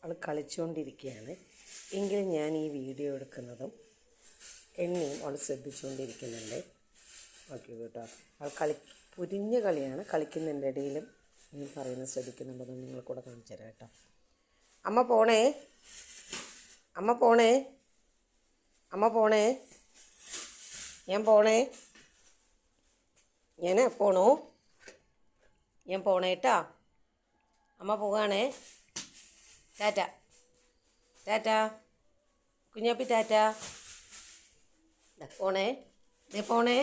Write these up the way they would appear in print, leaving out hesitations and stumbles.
അവൾ കളിച്ചുകൊണ്ടിരിക്കുകയാണ്. എങ്കിലും ഞാൻ ഈ വീഡിയോ എടുക്കുന്നതും എന്നെയും അവൾ ശ്രദ്ധിച്ചുകൊണ്ടിരിക്കുന്നുണ്ട്. ഓക്കെ കേട്ടോ. അവൾ പുരിഞ്ഞ കളിയാണ്. കളിക്കുന്നതിൻ്റെ ഇടയിലും ഞാൻ പറയുന്നത് ശ്രദ്ധിക്കുന്നുണ്ടെന്ന് നിങ്ങൾ കൂടെ കാണിച്ചു തരാം കേട്ടോ. അമ്മ പോണേ, അമ്മ പോണേ, അമ്മ പോണേ, ഞാൻ പോണേ, ഞാൻ പോണു, ഞാൻ പോണേട്ടാ. അമ്മ പോവാണേ. ടാറ്റ, ടാറ്റ കുഞ്ഞാപ്പി, ടാറ്റ. പോണേ, പോണേ,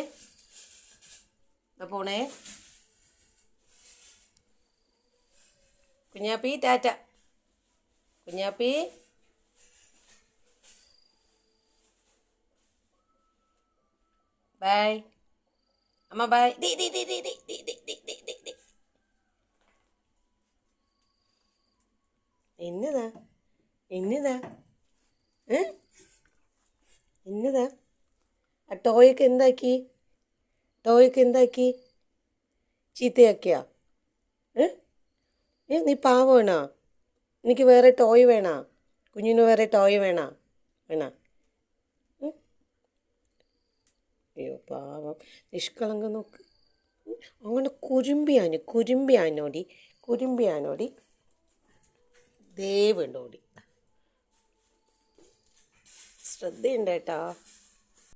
പോണേ കുഞ്ഞാപ്പി, ടാറ്റ. കുഞ്ഞാപ്പി, ബൈ. അമ്മ ബൈ. എന്നതാ എന്നതാ എന്നതാ ആ ടോയൊക്കെ എന്താക്കി? ടോയൊക്കെ എന്താക്കി? ചീത്തയാക്കിയാ? നീ പാവമാണോ? എനിക്ക് വേറെ ടോയ് വേണോ? കുഞ്ഞിന് വേറെ ടോയ് വേണോ? അയ്യോ പാവം, നിഷ്കളങ്കം നോക്ക്. അങ്ങനെ കുരുമ്പിയാനോടി ദേവുണ്ടോടി. ശ്രദ്ധയുണ്ട് കേട്ടോ.